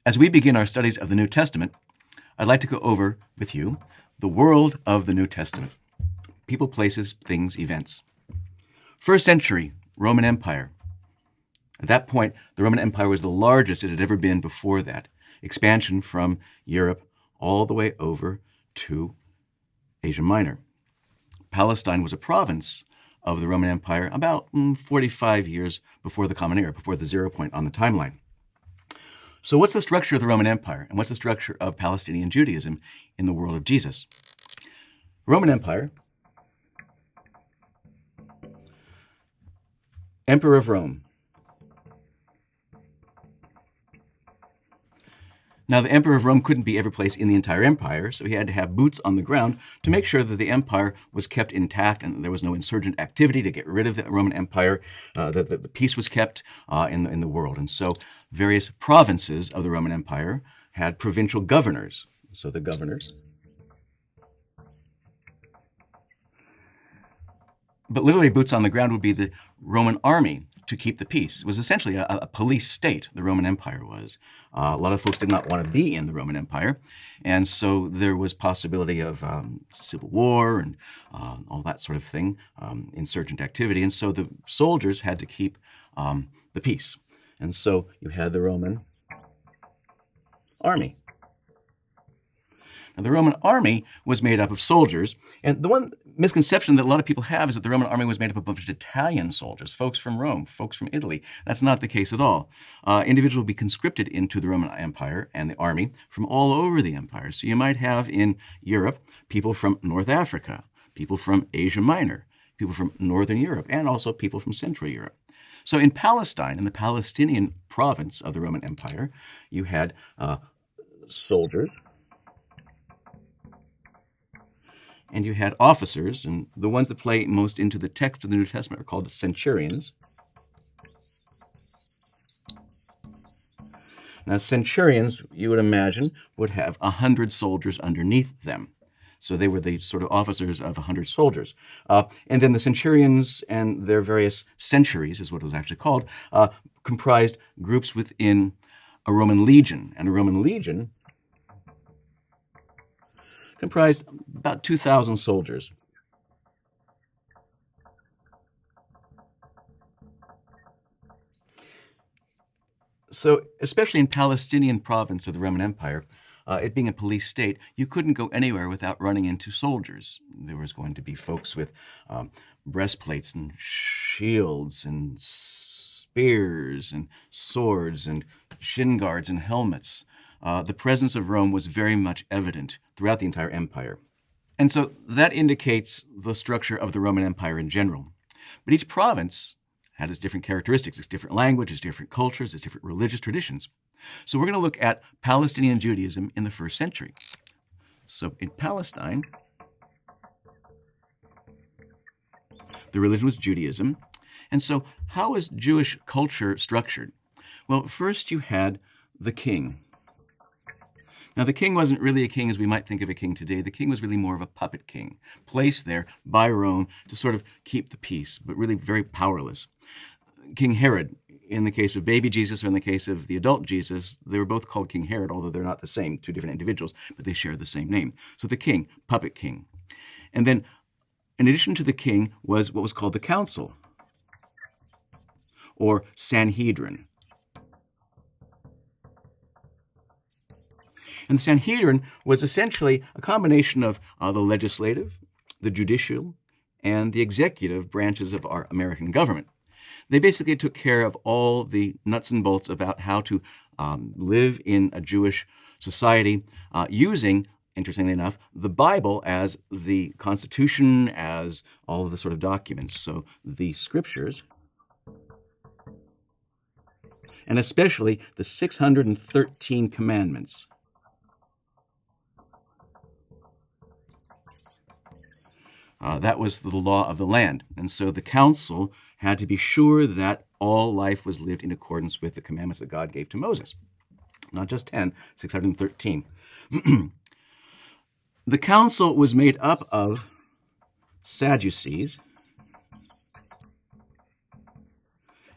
As we begin our studies of the New Testament, I'd like to go over with you the world of the New Testament. People, places, things, events. First century, Roman Empire. At that point, the Roman Empire was the largest it had ever been before that. Expansion from Europe all the way over to Asia Minor. Palestine was a province of the Roman Empire about 45 years before the Common Era, before the 0 point on the timeline. So what's the structure of the Roman Empire, and what's the structure of Palestinian Judaism in the world of Jesus? Roman Empire, Emperor of Rome. Now, the Emperor of Rome couldn't be every place in the entire empire, so he had to have boots on the ground to make sure that the empire was kept intact and there was no insurgent activity to get rid of the Roman Empire, that the peace was kept in the world. And so various provinces of the Roman Empire had provincial governors. So the governors. But literally boots on the ground would be the Roman army to keep the peace. It was essentially a police state, the Roman Empire was. A lot of folks did not want to be in the Roman Empire, and so there was possibility of civil war and all that sort of thing, insurgent activity, and so the soldiers had to keep the peace. And so you had the Roman army. Now, the Roman army was made up of soldiers, and the one misconception that a lot of people have is that the Roman army was made up of a bunch of Italian soldiers, folks from Rome, folks from Italy. That's not the case at all. Individuals would be conscripted into the Roman Empire and the army from all over the empire. So you might have in Europe people from North Africa, people from Asia Minor, people from Northern Europe, and also people from Central Europe. So in Palestine, in the Palestinian province of the Roman Empire, you had soldiers, and you had officers, and the ones that play most into the text of the New Testament are called centurions. Now, centurions, you would imagine, would have 100 soldiers underneath them. So they were the sort of officers of 100 soldiers. And then the centurions and their various centuries, is what it was actually called, comprised groups within a Roman legion. And a Roman legion comprised about 2,000 soldiers. So, especially in Palestinian province of the Roman Empire, it being a police state, you couldn't go anywhere without running into soldiers. There was going to be folks with breastplates and shields and spears and swords and shin guards and helmets. The presence of Rome was very much evident throughout the entire empire. And so that indicates the structure of the Roman Empire in general. But each province had its different characteristics, its different language, its different cultures, its different religious traditions. So we're going to look at Palestinian Judaism in the first century. So in Palestine, the religion was Judaism. And so how is Jewish culture structured? Well, first you had the king. Now, the king wasn't really a king as we might think of a king today. The king was really more of a puppet king, placed there by Rome to sort of keep the peace, but really very powerless. King Herod, in the case of baby Jesus or in the case of the adult Jesus, they were both called King Herod, although they're not the same, two different individuals, but they share the same name. So the king, puppet king. And then, in addition to the king, was what was called the council, or Sanhedrin. And the Sanhedrin was essentially a combination of the legislative, the judicial, and the executive branches of our American government. They basically took care of all the nuts and bolts about how to live in a Jewish society using, interestingly enough, the Bible as the Constitution, as all of the sort of documents. So the scriptures, and especially the 613 commandments. That was the law of the land. And so the council had to be sure that all life was lived in accordance with the commandments that God gave to Moses. Not just 10, 613. The council was made up of Sadducees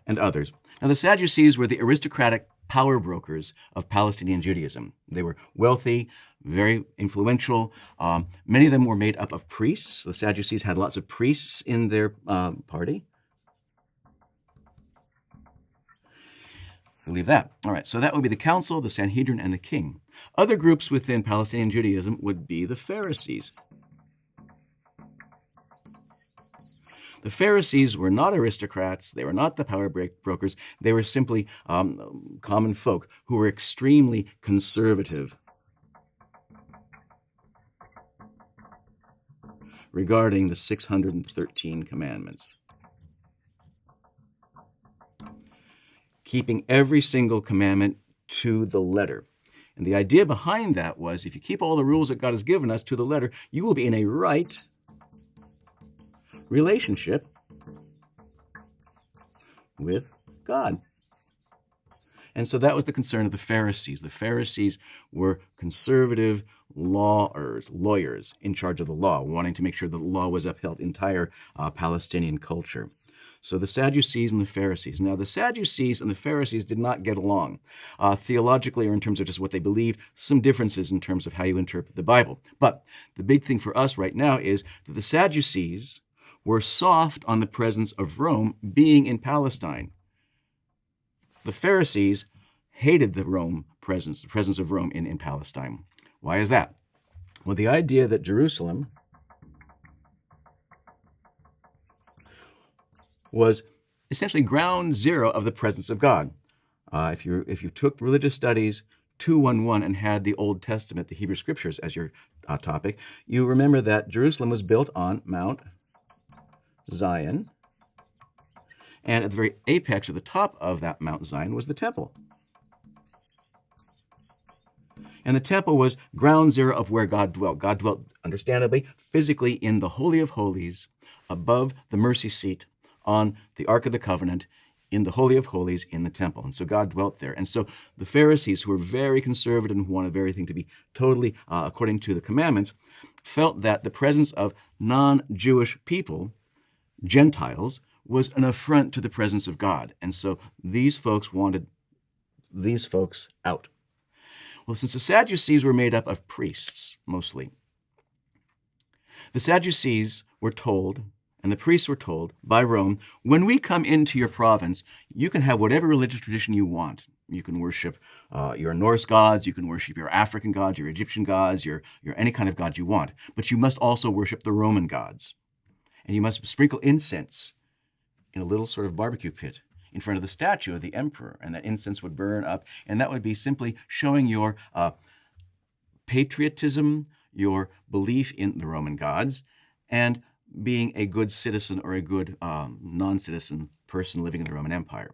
and others. Now, the Sadducees were the aristocratic power brokers of Palestinian Judaism. They were wealthy, very influential. Many of them were made up of priests. The Sadducees had lots of priests in their party. We'll leave that. All right, so that would be the council, the Sanhedrin, and the king. Other groups within Palestinian Judaism would be the Pharisees. The Pharisees were not aristocrats. They were not the power brokers. They were simply common folk who were extremely conservative regarding the 613 commandments, keeping every single commandment to the letter. And the idea behind that was, if you keep all the rules that God has given us to the letter, you will be in a right relationship with God. And so that was the concern of the Pharisees. The Pharisees were conservative lawyers in charge of the law, wanting to make sure the law was upheld in entire Palestinian culture. So the Sadducees and the Pharisees. Now, the Sadducees and the Pharisees did not get along theologically, or in terms of just what they believed, some differences in terms of how you interpret the Bible. But the big thing for us right now is that the Sadducees were soft on the presence of Rome being in Palestine. The Pharisees hated the presence of Rome in Palestine. Why is that? Well, the idea that Jerusalem was essentially ground zero of the presence of God. If you took religious studies 211 and had the Old Testament, the Hebrew Scriptures, as your topic, you remember that Jerusalem was built on Mount Zion, and at the very apex or the top of that Mount Zion was the temple. And the temple was ground zero of where God dwelt. God dwelt, understandably, physically in the Holy of Holies, above the mercy seat, on the Ark of the Covenant, in the Holy of Holies, in the temple. And so God dwelt there. And so the Pharisees, who were very conservative and who wanted everything to be totally according to the commandments, felt that the presence of non-Jewish people, Gentiles, was an affront to the presence of God. And so these folks wanted these folks out. Well, since the Sadducees were made up of priests, mostly, the Sadducees were told, and the priests were told by Rome, when we come into your province, you can have whatever religious tradition you want. You can worship your Norse gods, you can worship your African gods, your Egyptian gods, your any kind of god you want. But you must also worship the Roman gods. And you must sprinkle incense in a little sort of barbecue pit in front of the statue of the emperor, and that incense would burn up, and that would be simply showing your patriotism, your belief in the Roman gods, and being a good citizen or a good non-citizen person living in the Roman Empire.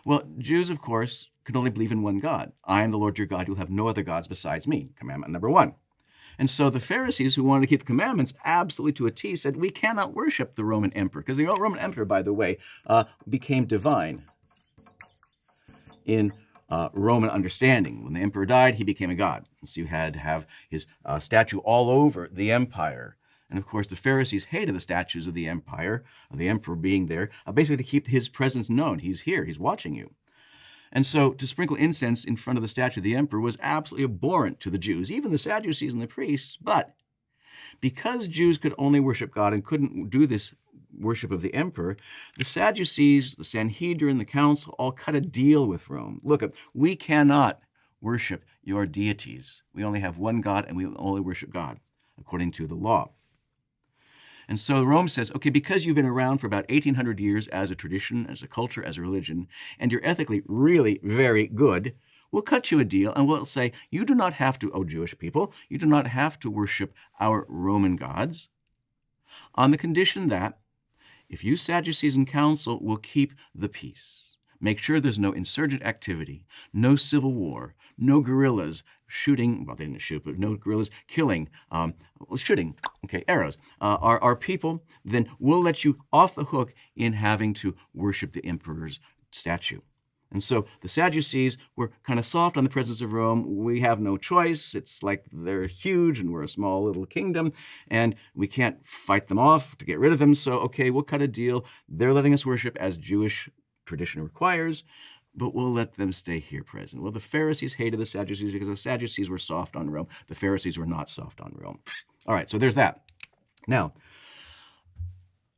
Well, Jews, of course, could only believe in one God. I am the Lord your God. You'll have no other gods besides me. Commandment number 1. And so the Pharisees, who wanted to keep the commandments absolutely to a T, said, we cannot worship the Roman emperor. Because the Roman emperor, by the way, became divine in Roman understanding. When the emperor died, he became a god. So you had to have his statue all over the empire. And of course, the Pharisees hated the statues of the empire, of the emperor being there, basically to keep his presence known. He's here, he's watching you. And so to sprinkle incense in front of the statue of the emperor was absolutely abhorrent to the Jews, even the Sadducees and the priests. But because Jews could only worship God and couldn't do this worship of the emperor, the Sadducees, the Sanhedrin, the council all cut a deal with Rome. Look, we cannot worship your deities. We only have one God, and we only worship God according to the law. And so Rome says, okay, because you've been around for about 1,800 years as a tradition, as a culture, as a religion, and you're ethically really very good, we'll cut you a deal and we'll say, you do not have to, Jewish people, you do not have to worship our Roman gods, on the condition that if you Sadducees and council will keep the peace, make sure there's no insurgent activity, no civil war, no guerrillas shooting, well, they didn't shoot, but no guerrillas killing, shooting, arrows, our people, then we'll let you off the hook in having to worship the emperor's statue. And so the Sadducees were kind of soft on the presence of Rome. We have no choice. It's like they're huge and we're a small little kingdom, and we can't fight them off to get rid of them. So, okay, we'll cut a deal. They're letting us worship as Jewish tradition requires. but we'll let them stay here present. Well, the Pharisees hated the Sadducees because the Sadducees were soft on Rome. The Pharisees were not soft on Rome. All right, so there's that. Now,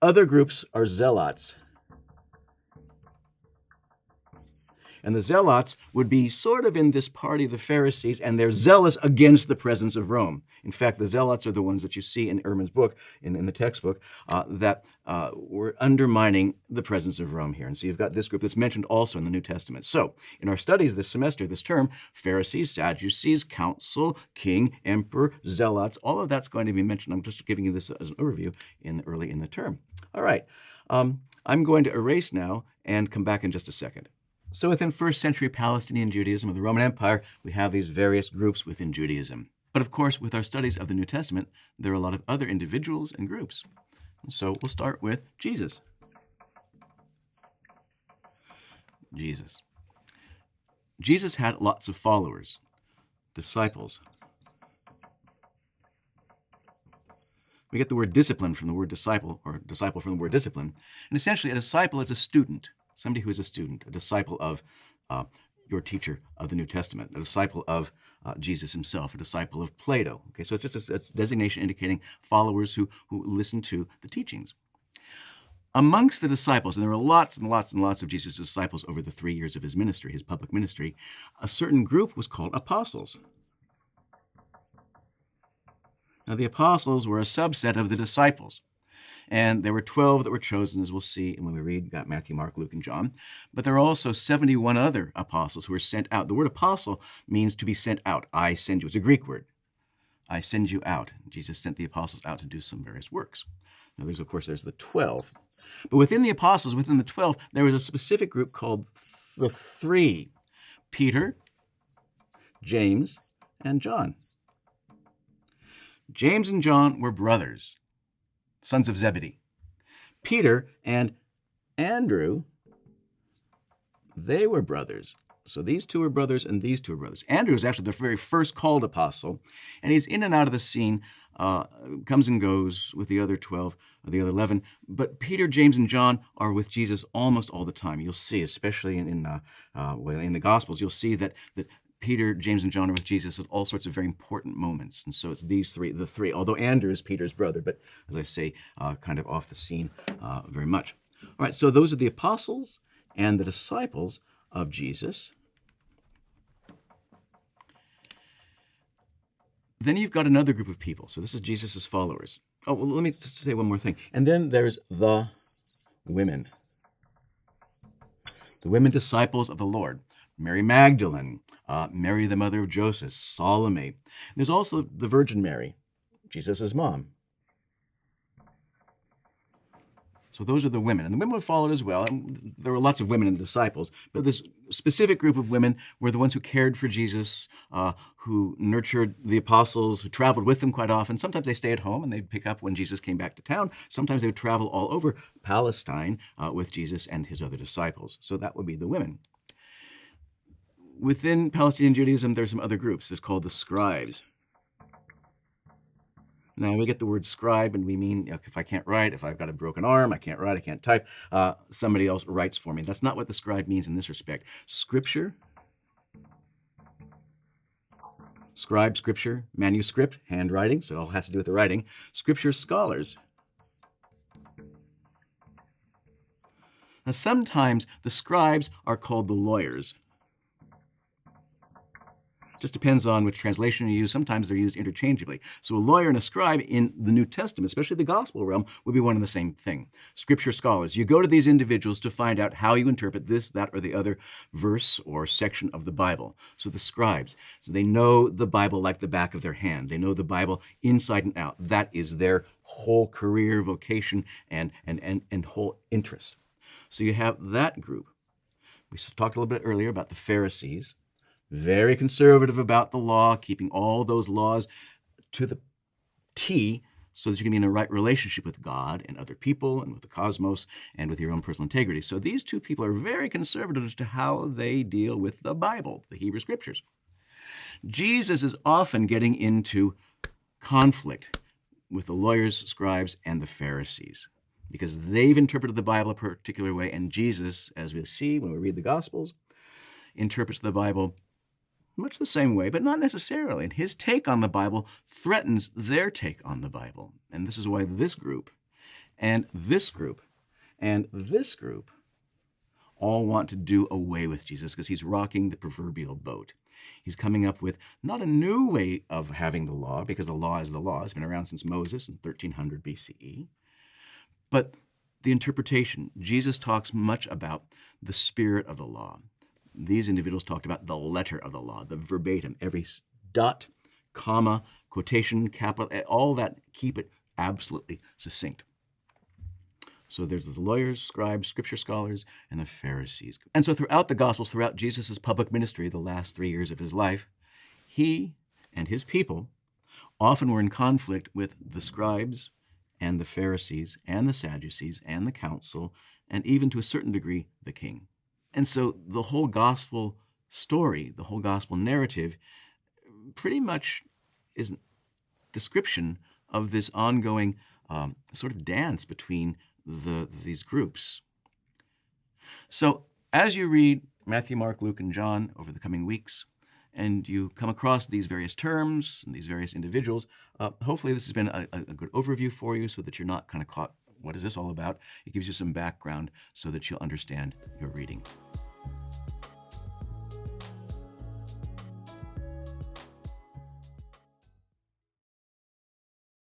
other groups are zealots. And the zealots would be sort of in this party of the Pharisees, and they're zealous against the presence of Rome. In fact, the zealots are the ones that you see in Ehrman's book, in the textbook, that were undermining the presence of Rome here. And so you've got this group that's mentioned also in the New Testament. So in our studies this semester, this term, Pharisees, Sadducees, council, king, emperor, zealots, all of that's going to be mentioned. I'm just giving you this as an overview early in the term. All right. I'm going to erase now and come back in just a second. So within first century Palestinian Judaism of the Roman Empire, we have these various groups within Judaism. But of course, with our studies of the New Testament, there are a lot of other individuals and groups. So we'll start with Jesus. Jesus had lots of followers, disciples. We get the word discipline from the word disciple, or disciple from the word discipline. And essentially, a disciple is a student. Somebody who is a student, a disciple of your teacher of the New Testament, a disciple of Jesus himself, a disciple of Plato. Okay, so it's just a designation indicating followers who listen to the teachings. Amongst the disciples, and there were lots and lots and lots of Jesus' disciples over the 3 years of his ministry, his public ministry, a certain group was called apostles. Now, the apostles were a subset of the disciples. And there were 12 that were chosen, as we'll see when we read Matthew, Mark, Luke, and John. But there are also 71 other apostles who were sent out. The word apostle means to be sent out. I send you. It's a Greek word. I send you out. Jesus sent the apostles out to do some various works. Now, there's the 12. But within the apostles, within the 12, there was a specific group called the three: Peter, James, and John. James and John were brothers, sons of Zebedee. Peter and Andrew, they were brothers. So these two were brothers and these two were brothers. Andrew is actually the very first called apostle, and he's in and out of the scene, comes and goes with the other 12, or the other 11. But Peter, James, and John are with Jesus almost all the time. You'll see, especially in the Gospels, you'll see that Peter, James, and John are with Jesus at all sorts of very important moments. And so it's these three, the three, although Andrew is Peter's brother, but as I say, kind of off the scene very much. All right, so those are the apostles and the disciples of Jesus. Then you've got another group of people. So this is Jesus' followers. Oh, well, let me just say one more thing. And then there's the women. The women disciples of the Lord. Mary Magdalene, Mary the mother of Joseph, Salome. There's also the Virgin Mary, Jesus' mom. So those are the women. And the women were followed as well. And there were lots of women and disciples. But this specific group of women were the ones who cared for Jesus, who nurtured the apostles, who traveled with them quite often. Sometimes they stay at home and they'd pick up when Jesus came back to town. Sometimes they would travel all over Palestine with Jesus and his other disciples. So that would be the women. Within Palestinian Judaism, there's some other groups. There's called the scribes. Now, we get the word scribe, and we mean if I can't write, if I've got a broken arm, I can't write, I can't type, somebody else writes for me. That's not what the scribe means in this respect. Scripture, scribe, scripture, manuscript, handwriting, so it all has to do with the writing. Scripture scholars. Now, sometimes the scribes are called the lawyers. Just depends on which translation you use. Sometimes they're used interchangeably. So a lawyer and a scribe in the New Testament, especially the gospel realm, would be one and the same thing. Scripture scholars. You go to these individuals to find out how you interpret this, that, or the other verse or section of the Bible. So the scribes, so they know the Bible like the back of their hand. They know the Bible inside and out. That is their whole career, vocation, and whole interest. So you have that group. We talked a little bit earlier about the Pharisees. Very conservative about the law, keeping all those laws to the T so that you can be in a right relationship with God and other people and with the cosmos and with your own personal integrity. So these two people are very conservative as to how they deal with the Bible, the Hebrew Scriptures. Jesus is often getting into conflict with the lawyers, scribes, and the Pharisees because they've interpreted the Bible a particular way, and Jesus, as we see when we read the Gospels, interprets the Bible much the same way, but not necessarily. And his take on the Bible threatens their take on the Bible. And this is why this group and this group and this group all want to do away with Jesus, because he's rocking the proverbial boat. He's coming up with not a new way of having the law, because the law is the law. It's been around since Moses in 1300 BCE. But the interpretation. Jesus talks much about the spirit of the law. These individuals talked about the letter of the law, the verbatim, every dot, comma, quotation, capital, all that, keep it absolutely succinct. So there's the lawyers, scribes, scripture scholars, and the Pharisees. And so throughout the Gospels, throughout Jesus' public ministry, the last 3 years of his life, he and his people often were in conflict with the scribes and the Pharisees and the Sadducees and the council, and even to a certain degree, the king. And so the whole gospel story, the whole gospel narrative, pretty much is a description of this ongoing sort of dance between these groups. So as you read Matthew, Mark, Luke, and John over the coming weeks, and you come across these various terms and these various individuals, hopefully this has been a good overview for you, so that you're not kind of caught, what is this all about? It gives you some background so that you'll understand your reading.